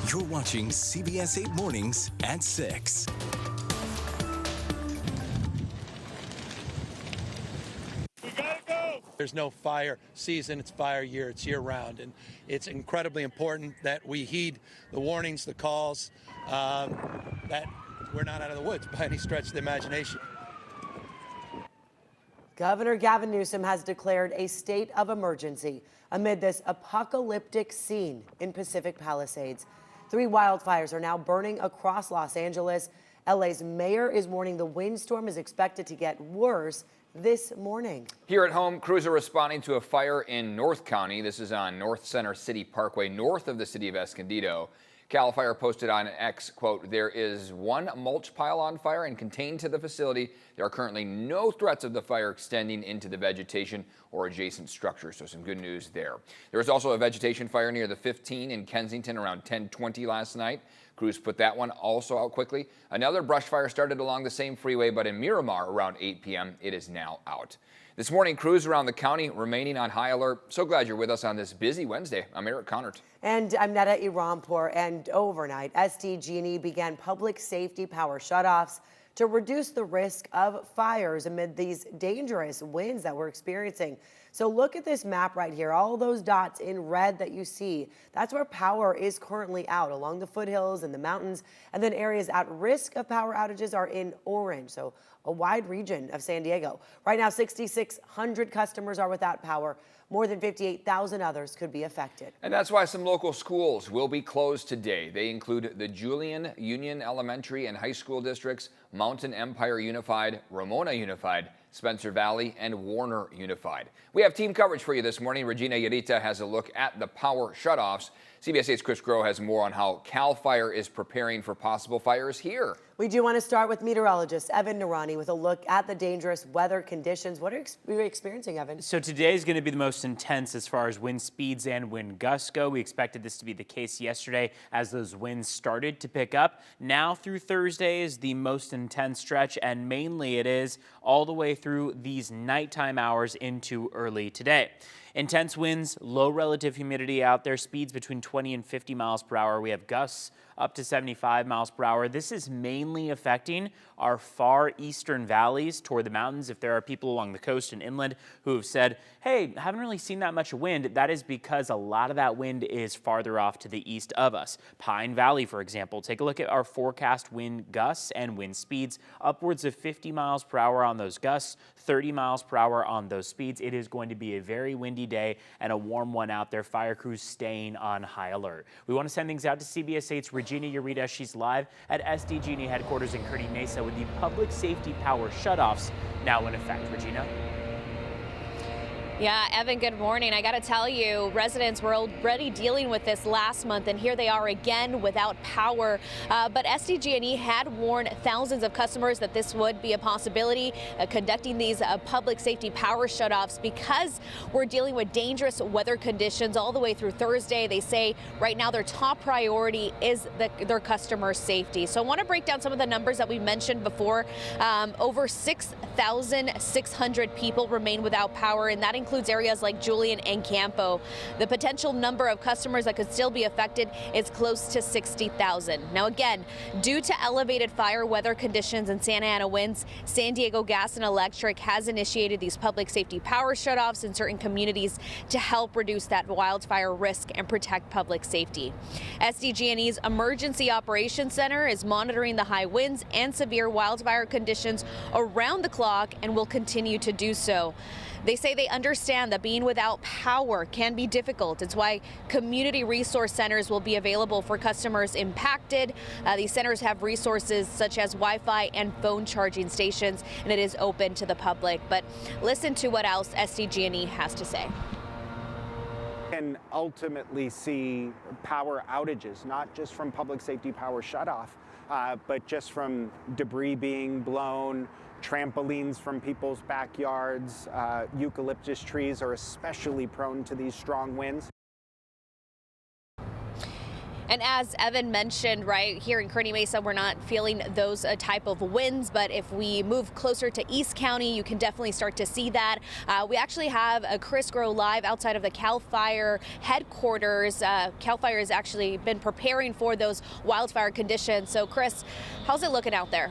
You're watching CBS 8 Mornings at 6. There's no fire season, it's fire year, it's year round. And it's incredibly important that we heed the warnings, the calls, that we're not out of the woods by any stretch of the imagination. Governor Gavin Newsom has declared a state of emergency amid this apocalyptic scene in Pacific Palisades. 3 wildfires are now burning across Los Angeles. LA's mayor is warning the windstorm is expected to get worse this morning. Here at home, crews are responding to a fire in North County. This is on North Center City Parkway, north of the city of Escondido. Cal Fire posted on X, quote, "There is one mulch pile on fire and contained to the facility. There are currently no threats of the fire extending into the vegetation or adjacent structures." So some good news there. There was also a vegetation fire near the 15 in Kensington around 10:20 last night. Crews put that one also out quickly. Another brush fire started along the same freeway, but in Miramar around 8 p.m. It is now out. This morning, crews around the county remaining on high alert. So glad you're with us on this busy Wednesday. I'm Eric Connert. And I'm Netta Irampour. And overnight, SDG&E began public safety power shutoffs to reduce the risk of fires amid these dangerous winds that we're experiencing. So look at this map right here. All those dots in red that you see, that's where power is currently out along the foothills and the mountains. And then areas at risk of power outages are in orange. So a wide region of San Diego. Right now, 6,600 customers are without power. More than 58,000 others could be affected. And that's why some local schools will be closed today. They include the Julian Union Elementary and High School Districts, Mountain Empire Unified, Ramona Unified, Spencer Valley, and Warner Unified. We have team coverage for you this morning. Regina Yarita has a look at the power shutoffs. CBS 8's Chris Groh has more on how Cal Fire is preparing for possible fires here. We do want to start with meteorologist Evan Narani with a look at the dangerous weather conditions. What are you experiencing, Evan? So today is going to be the most intense as far as wind speeds and wind gusts go. We expected this to be the case yesterday as those winds started to pick up. Now through Thursday is the most intense stretch, and mainly it is all the way through these nighttime hours into early today. Intense winds, low relative humidity out there, speeds between 20 and 50 miles per hour. We have gusts up to 75 miles per hour. This is mainly affecting our far eastern valleys toward the mountains. If there are people along the coast and inland who have said, hey, haven't really seen that much wind, that is because a lot of that wind is farther off to the east of us. Pine Valley, for example, take a look at our forecast wind gusts and wind speeds, upwards of 50 miles per hour on those gusts, 30 miles per hour on those speeds. It is going to be a very windy day and a warm one out there. Fire crews staying on high alert. We want to send things out to CBS 8's Regina Yarita. She's live at SDG&E headquarters in Kearny Mesa with the public safety power shutoffs now in effect. Regina? Yeah, Evan, good morning. I got to tell you, residents were already dealing with this last month, and here they are again without power. But SDG&E had warned thousands of customers that this would be a possibility, conducting these public safety power shutoffs because we're dealing with dangerous weather conditions all the way through Thursday. They say right now their top priority is their customer safety. So I want to break down some of the numbers that we mentioned before. Over 6,600 people remain without power, and that includes areas like Julian and Campo. The potential number of customers that could still be affected is close to 60,000. Now again, due to elevated fire weather conditions and Santa Ana winds, San Diego Gas and Electric has initiated these public safety power shutoffs in certain communities to help reduce that wildfire risk and protect public safety. SDG&E's Emergency Operations Center is monitoring the high winds and severe wildfire conditions around the clock and will continue to do so. They say they understand that being without power can be difficult. It's why community resource centers will be available for customers impacted. These centers have resources such as Wi-Fi and phone charging stations, and it is open to the public. But listen to what else SDG&E has to say. Can ultimately see power outages, not just from public safety power shutoff, but just from debris being blown, trampolines from people's backyards. Eucalyptus trees are especially prone to these strong winds. And as Evan mentioned, right here in Kearney Mesa, we're not feeling those type of winds, but if we move closer to East County, you can definitely start to see that. We actually have a Chris Grow live outside of the CAL FIRE headquarters. CAL FIRE has actually been preparing for those wildfire conditions. So Chris, how's it looking out there?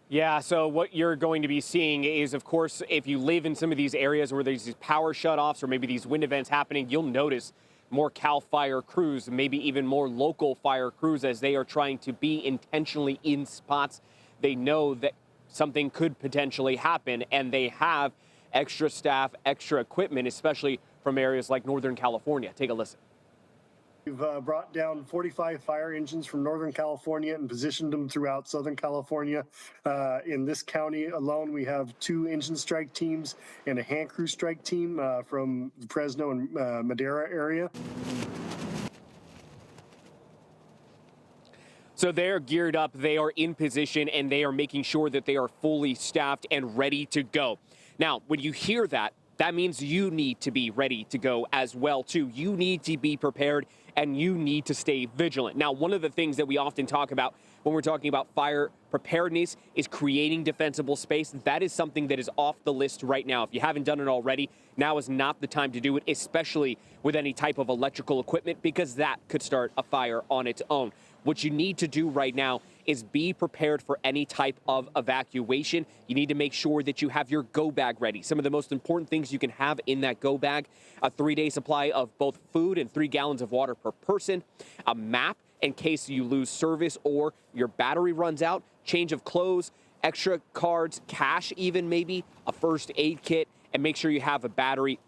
Yeah, so what you're going to be seeing is, of course, if you live in some of these areas where there's these power shutoffs or maybe these wind events happening, you'll notice more CAL FIRE crews, maybe even more local fire crews, as they are trying to be intentionally in spots they know that something could potentially happen, and they have extra staff, extra equipment, especially from areas like Northern California. Take a listen. We've brought down 45 fire engines from Northern California and positioned them throughout Southern California. In this county alone, we have 2 engine strike teams and a hand crew strike team from the Fresno and Madera area. So they're geared up, they are in position, and they are making sure that they are fully staffed and ready to go. Now, when you hear that, that means you need to be ready to go as well, too. You need to be prepared, and you need to stay vigilant. Now, one of the things that we often talk about when we're talking about fire preparedness is creating defensible space. That is something that is off the list right now. If you haven't done it already, now is not the time to do it, especially with any type of electrical equipment, because that could start a fire on its own. What you need to do right now is be prepared for any type of evacuation. You need to make sure that you have your go bag ready. Some of the most important things you can have in that go bag: a 3-day supply of both food and 3 gallons of water per person, a map in case you lose service or your battery runs out, change of clothes, extra cards, cash even maybe, a first aid kit, and make sure you have a battery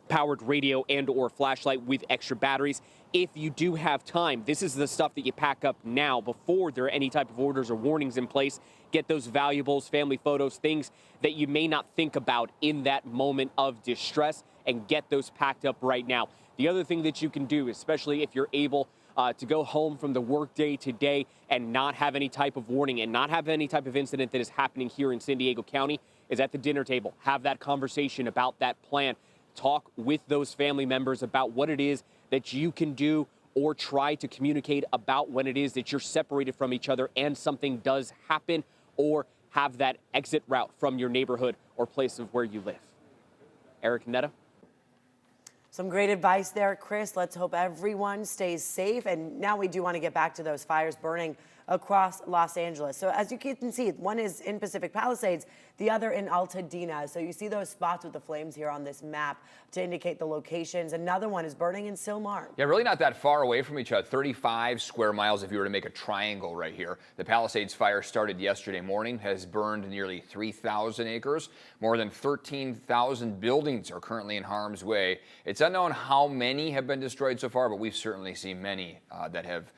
powered radio and or flashlight with extra batteries. If you do have time, this is the stuff that you pack up now before there are any type of orders or warnings in place. Get those valuables, family photos, things that you may not think about in that moment of distress, and get those packed up right now. The other thing that you can do, especially if you're able to go home from the workday today and not have any type of warning and not have any type of incident that is happening here in San Diego County, is at the dinner table. Have that conversation about that plan. Talk with those family members about what it is that you can do, or try to communicate about when it is that you're separated from each other and something does happen, or have that exit route from your neighborhood or place of where you live. Eric, Netta? Some great advice there, Chris. Let's hope everyone stays safe. And now we do want to get back to those fires burning across Los Angeles. So as you can see, one is in Pacific Palisades, the other in Altadena. So you see those spots with the flames here on this map to indicate the locations. Another one is burning in Silmar. Yeah, really not that far away from each other, 35 square miles if you were to make a triangle right here. The Palisades fire started yesterday morning, has burned nearly 3,000 acres. More than 13,000 buildings are currently in harm's way. It's unknown how many have been destroyed so far, but we've certainly seen many that have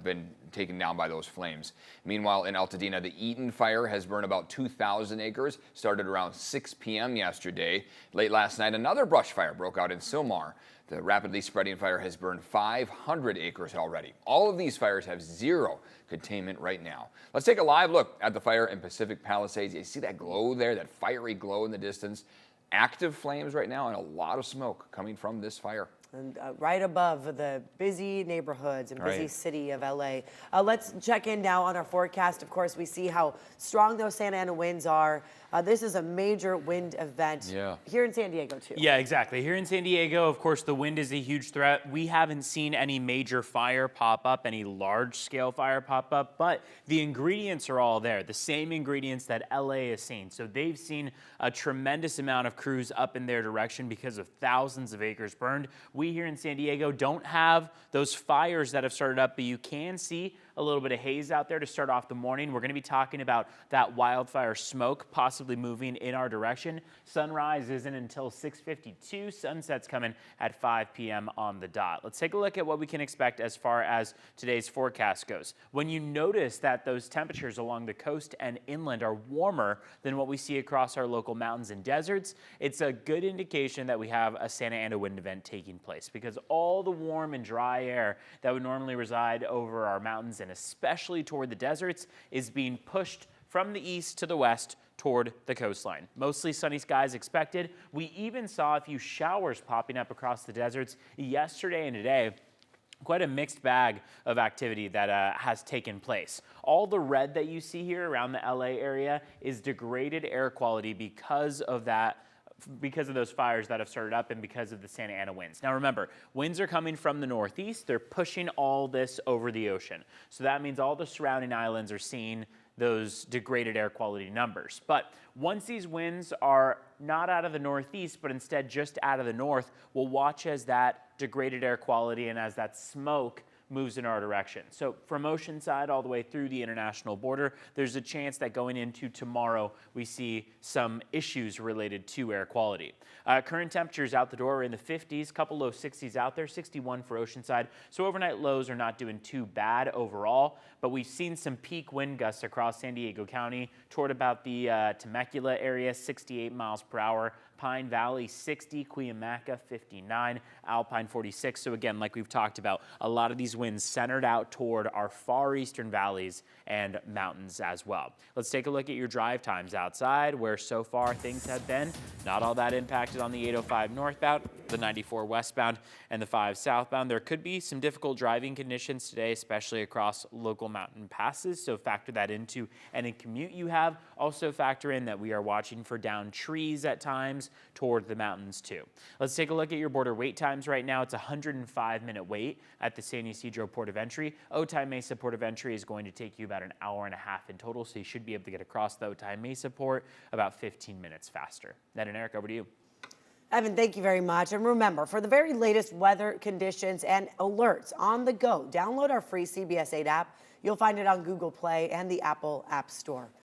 been taken down by those flames. Meanwhile, in Altadena, the Eaton fire has burned about 2,000 acres, started around 6 p.m. yesterday. Late last night, another brush fire broke out in Silmar. The rapidly spreading fire has burned 500 acres already. All of these fires have zero containment right now. Let's take a live look at the fire in Pacific Palisades. You see that glow there, that fiery glow in the distance? Active flames right now and a lot of smoke coming from this fire. And right above the busy neighborhoods and busy city of LA. Let's check in now on our forecast. Of course, we see how strong those Santa Ana winds are. This is a major wind event here in San Diego, too. Yeah, exactly. Here in San Diego, of course, the wind is a huge threat. We haven't seen any major fire pop up, any large-scale fire pop up, but the ingredients are all there, the same ingredients that LA has seen. So they've seen a tremendous amount of crews up in their direction because of thousands of acres burned. We here in San Diego don't have those fires that have started up, but you can see a little bit of haze out there to start off the morning. We're going to be talking about that wildfire smoke possibly moving in our direction. Sunrise isn't until 6:52. Sunset's coming at 5 p.m. on the dot. Let's take a look at what we can expect as far as today's forecast goes. When you notice that those temperatures along the coast and inland are warmer than what we see across our local mountains and deserts, it's a good indication that we have a Santa Ana wind event taking place, because all the warm and dry air that would normally reside over our mountains and especially toward the deserts is being pushed from the east to the west toward the coastline. Mostly sunny skies expected. We even saw a few showers popping up across the deserts yesterday and today. Quite a mixed bag of activity that has taken place. All the red that you see here around the LA area is degraded air quality because of those fires that have started up and because of the Santa Ana winds. Now remember, winds are coming from the northeast. They're pushing all this over the ocean. So that means all the surrounding islands are seeing those degraded air quality numbers. But once these winds are not out of the northeast, but instead just out of the north, we'll watch as that degraded air quality and as that smoke moves in our direction. So from Oceanside all the way through the international border, there's a chance that going into tomorrow, we see some issues related to air quality. Current temperatures out the door are in the 50s, couple low 60s out there, 61 for Oceanside. So overnight lows are not doing too bad overall, but we've seen some peak wind gusts across San Diego County toward about the Temecula area, 68 miles per hour. Pine Valley 60, Cuyamaca 59, Alpine 46. So again, like we've talked about, a lot of these winds centered out toward our far eastern valleys and mountains as well. Let's take a look at your drive times outside, where so far things have been not all that impacted on the 805 northbound, the 94 westbound, and the 5 southbound. There could be some difficult driving conditions today, especially across local mountain passes, so factor that into any commute you have. Also factor in that we are watching for downed trees at times toward the mountains too. Let's take a look at your border wait times right now. It's a 105-minute wait at the San Ysidro Port of Entry. Otay Mesa Port of Entry is going to take you about an hour and a half in total, so you should be able to get across the Otay Mesa Port about 15 minutes faster. Ned and Eric, over to you. Evan, thank you very much. And remember, for the very latest weather conditions and alerts on the go, download our free CBS 8 app. You'll find it on Google Play and the Apple App Store.